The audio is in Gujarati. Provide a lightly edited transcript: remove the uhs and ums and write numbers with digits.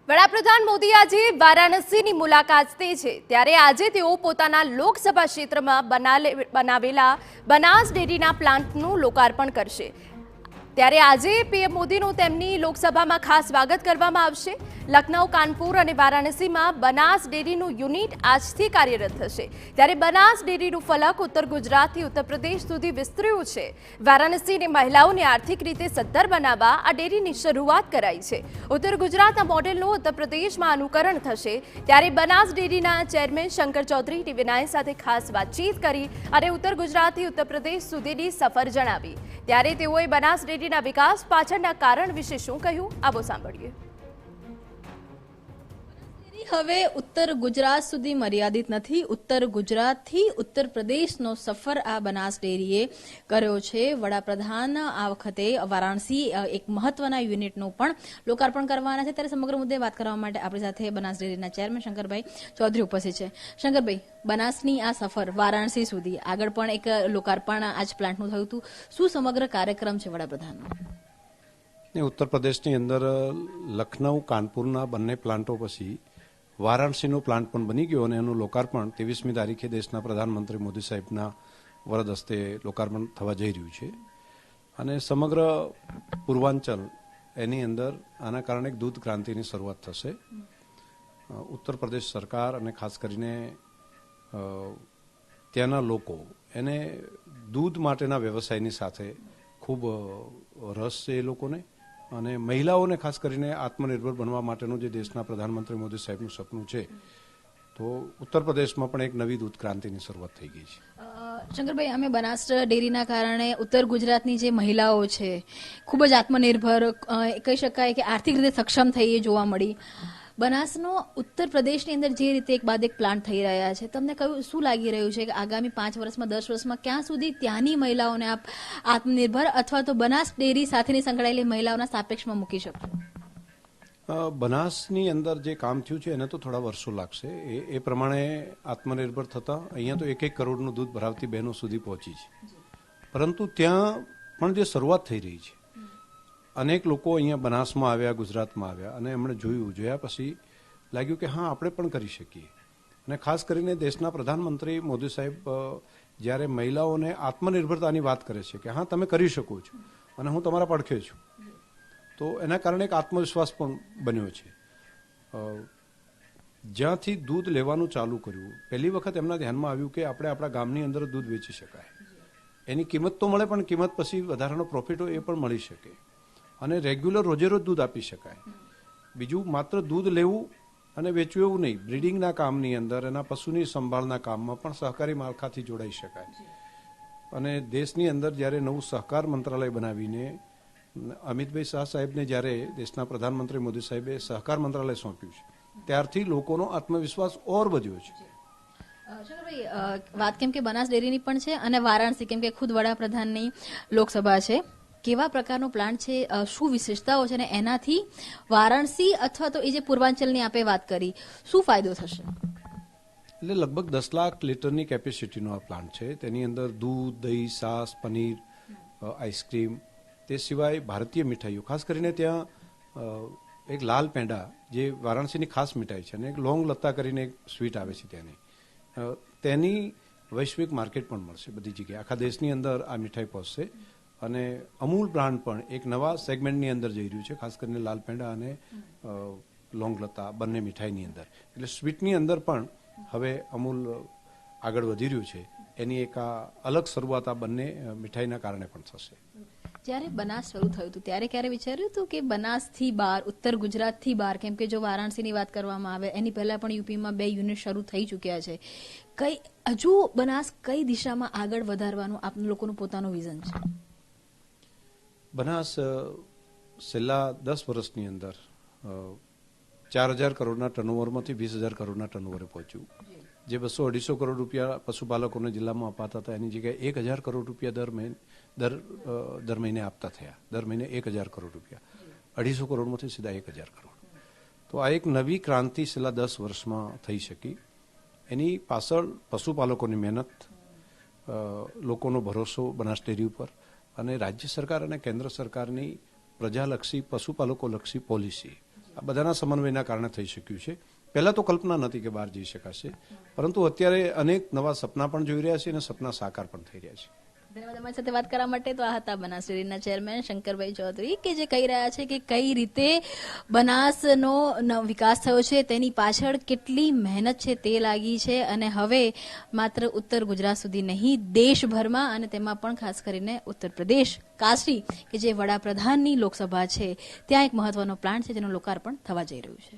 વડાપ્રધાન મોદી આજે વારાણસીની મુલાકાતે છે ત્યારે આજે તેઓ પોતાના લોકસભા ક્ષેત્રમાં બનાવેલા બનાસ ડેરીના પ્લાન્ટનું લોકાર્પણ કરશે। ત્યારે આજે પીએમ મોદીનું તેમની લોકસભામાં ખાસ સ્વાગત કરવામાં આવશે। લખનઉ, કાનપુર અને વારાણસીમાં બનાસ ડેરીનું યુનિટ આજથી કાર્યરત થશે। ત્યારે બનાસ ડેરીનું ફલક ઉત્તર ગુજરાતથી ઉત્તર પ્રદેશ સુધી વિસ્તર્યું છે। વારાણસીની મહિલાઓને આર્થિક રીતે સદ્ધર બનાવવા આ ડેરીની શરૂઆત કરાઈ છે। ઉત્તર ગુજરાતના મોડેલનું ઉત્તર પ્રદેશમાં અનુકરણ થશે। ત્યારે બનાસ ડેરીના ચેરમેન શંકર ચૌધરી ટીવી 9 સાથે ખાસ વાતચીત કરી અને ઉત્તર ગુજરાતથી ઉત્તર પ્રદેશ સુધીની સફર જણાવી। ત્યારે તેઓએ બનાસ ડેરીના વિકાસ પાછળના કારણ વિશે શું કહ્યું, આવો સાંભળીએ। હવે ઉત્તર ગુજરાત સુધી મર્યાદિત નથી। ઉત્તર ગુજરાતથી ઉત્તર પ્રદેશનો સફર આ બનાસ ડેરીએ કર્યો છે। વડાપ્રધાન આ વખતે વારાણસી એક મહત્વના યુનિટનું પણ લોકાર્પણ કરવાના છે। ત્યારે સમગ્ર મુદ્દે વાત કરવા માટે આપણી સાથે બનાસ ડેરીના ચેરમેન શંકરભાઈ ચૌધરી ઉપસ્થિત છે। શંકરભાઈ, બનાસની આ સફર વારાણસી સુધી આગળ પણ એક લોકાર્પણ આજ પ્લાન્ટનું થયું હતું, શું સમગ્ર કાર્યક્રમ છે વડાપ્રધાનનો? ઉત્તર પ્રદેશની અંદર લખનઉ, કાનપુરના બંને પ્લાન્ટો પછી વારાણસીનો પ્લાન્ટ પણ બની ગયો અને એનું લોકાર્પણ 23મી તારીખે દેશના પ્રધાનમંત્રી મોદી સાહેબના વરદ હસ્તે લોકાર્પણ થવા જઈ રહ્યું છે। અને સમગ્ર પૂર્વાંચલ એની અંદર આના કારણે એક દૂધ ક્રાંતિની શરૂઆત થશે। ઉત્તર પ્રદેશ સરકાર અને ખાસ કરીને ત્યાંના લોકો એને દૂધ માટેના વ્યવસાયની સાથે ખૂબ રસ છે એ લોકોને, અને મહિલાઓને ખાસ કરીને આત્મનિર્ભર બનવા માટેનું જે દેશના પ્રધાનમંત્રી મોદી સાહેબનું સપનું છે, તો ઉત્તર પ્રદેશમાં પણ એક નવી દૂધ ક્રાંતિની શરૂઆત થઈ ગઈ છે। શંકરભાઈ, અમે બનાસ ડેરીના કારણે ઉત્તર ગુજરાતની જે મહિલાઓ છે ખૂબ જ આત્મનિર્ભર કહી શકાય કે આર્થિક રીતે સક્ષમ થઈ એ જોવા મળી। બનાસનો ઉત્તર પ્રદેશની અંદર જે રીતે એક બાદ એક પ્લાન્ટ થઈ રહ્યા છે, તમને કયું શું લાગી રહ્યું છે કે આગામી 5 વર્ષમાં 10 વર્ષમાં ક્યાં સુધી ત્યાંની મહિલાઓને આપ આત્મનિર્ભર અથવા તો બનાસ ડેરી સાથેની સંકળાયેલી મહિલાઓના સાપેક્ષમાં મૂકી શકશો? બનાસની અંદર જે કામ થયું છે એને તો થોડા વર્ષો લાગશે। એ પ્રમાણે આત્મનિર્ભર થતા અહીંયા તો 1-1 કરોડનું દૂધ ભરાવતી બહેનો સુધી પહોંચી છે, પરંતુ ત્યાં પણ જે શરૂઆત થઈ રહી છે, અનેક લોકો અહીંયા બનાસમાં આવ્યા, ગુજરાતમાં આવ્યા અને એમણે જોયા પછી લાગ્યું કે હા, આપણે પણ કરી શકીએ। અને ખાસ કરીને દેશના પ્રધાનમંત્રી મોદી સાહેબ જ્યારે મહિલાઓને આત્મનિર્ભરતાની વાત કરે છે કે હા, તમે કરી શકો છો અને હું તમારા પડખે છું, તો એના કારણે એક આત્મવિશ્વાસ પણ બન્યો છે। જ્યાંથી દૂધ લેવાનું ચાલુ કર્યું, પહેલી વખત એમના ધ્યાનમાં આવ્યું કે આપણે આપણા ગામની અંદર દૂધ વેચી શકાય, એની કિંમત તો મળે પણ કિંમત પછી વધારાનો પ્રોફિટ હોય એ પણ મળી શકે અને રેગ્યુલર રોજે રોજ દૂધ આપી શકાય। બીજું, માત્ર દૂધ લેવું અને વેચવું એવું નહીં, બ્રીડિંગના કામની અંદર, એના પશુની સંભાળના કામમાં પણ સહકારી માળખાથી જોડાઈ શકાય। અને દેશની અંદર જ્યારે નવું સહકાર મંત્રાલય બનાવીને અમિતભાઈ શાહ સાહેબને જ્યારે દેશના પ્રધાનમંત્રી મોદી સાહેબે સહકાર મંત્રાલય સોંપ્યું છે, ત્યારથી લોકોનો આત્મવિશ્વાસ ઓર વધ્યો છે। શંકરભાઈ, વાત કેમ કે બનાસ ડેરીની પણ છે અને વારાણસી કેમ કે ખુદ વડાપ્રધાનની લોકસભા છે, કેવા પ્રકારનો પ્લાન્ટ છે, શું વિશેષતાઓ છે અને એનાથી વારાણસી અથવા તો એ જે પૂર્વાંચલની આપે વાત કરી, શું ફાયદો થશે? એટલે લગભગ 10 લાખ લીટરની કેપેસિટીનો આ પ્લાન્ટ છે। તેની અંદર દૂધ, દહીં, છાશ, પનીર, આઈસ્ક્રીમ, તે સિવાય ભારતીય મીઠાઈઓ, ખાસ કરીને ત્યાં એક લાલ પેંડા જે વારાણસીની ખાસ મીઠાઈ છે, અને એક લોંગ લત્તા કરીને એક સ્વીટ આવે છે ત્યાંની, તેની વૈશ્વિક માર્કેટ પણ મળશે બધી જગ્યાએ, આખા દેશની અંદર આ મીઠાઈ પહોંચશે। અને અમૂલ બ્રાન્ડ પણ એક નવા સેગમેન્ટની અંદર જઈ રહ્યું છે, ખાસ કરીને લાલ પેંડા અને લોંગ લતા બંને મીઠાઈની અંદર, એટલે સ્વીટની અંદર પણ હવે અમૂલ આગળ વધી રહ્યું છે। એની એક અલગ શરૂઆત આ બંને મીઠાઈના કારણે પણ થશે। જ્યારે બનાસ શરૂ થયું હતું ત્યારે ક્યારે વિચાર્યું હતું કે બનાસથી બહાર, ઉત્તર ગુજરાતથી બહાર, કેમ કે જો વારાણસીની વાત કરવામાં આવે એની પહેલા પણ યુપીમાં 2 યુનિટ શરૂ થઈ ચૂક્યા છે, હજુ બનાસ કઈ દિશામાં આગળ વધારવાનું આપ લોકોનું પોતાનું વિઝન છે? બનાસ છેલ્લા 10 વર્ષની અંદર 4,000 કરોડના ટર્નઓવરમાંથી 20,000 કરોડના ટર્નઓવરે પહોંચ્યું, જે 200-250 કરોડ રૂપિયા પશુપાલકોને જિલ્લામાં અપાતા હતા એની જગ્યાએ 1,000 કરોડ રૂપિયા દર મહિને આપતા થયા। દર મહિને 1,000 કરોડ રૂપિયા, 250 કરોડમાંથી સીધા 1,000 કરોડ। તો આ એક નવી ક્રાંતિ છેલ્લા 10 વર્ષમાં થઈ શકી। એની પાછળ પશુપાલકોની મહેનત, લોકોનો ભરોસો બનાસ ડેરી ઉપર અને રાજ્ય સરકાર અને કેન્દ્ર સરકારની પ્રજાલક્ષી, પશુપાલકોલક્ષી પોલિસી આ બધાના સમન્વયના કારણે થઈ શક્યું છે. પહેલા તો કલ્પના નથી કે બહાર જઈ શકાશે, પરંતુ અત્યારે અનેક નવા સપના પણ જોઈ રહ્યા છે અને સપના સાકાર પણ થઈ રહ્યા છે. ધન્યવાદ અમારી સાથે વાત કરવા માટે. તો આ હતા બનાસ ડેરીના ચેરમેન શંકરભાઈ ચૌધરી, કે જે કહી રહ્યા છે કે કઈ રીતે બનાસનો વિકાસ થયો છે, તેની પાછળ કેટલી મહેનત છે તે લાગી છે, અને હવે માત્ર ઉત્તર ગુજરાત સુધી નહીં, દેશભરમાં, અને તેમાં પણ ખાસ કરીને ઉત્તર પ્રદેશ કાશી, કે જે વડાપ્રધાનની લોકસભા છે, ત્યાં એક મહત્વનો પ્લાન્ટ છે જેનું લોકાર્પણ થવા જઈ રહ્યું છે.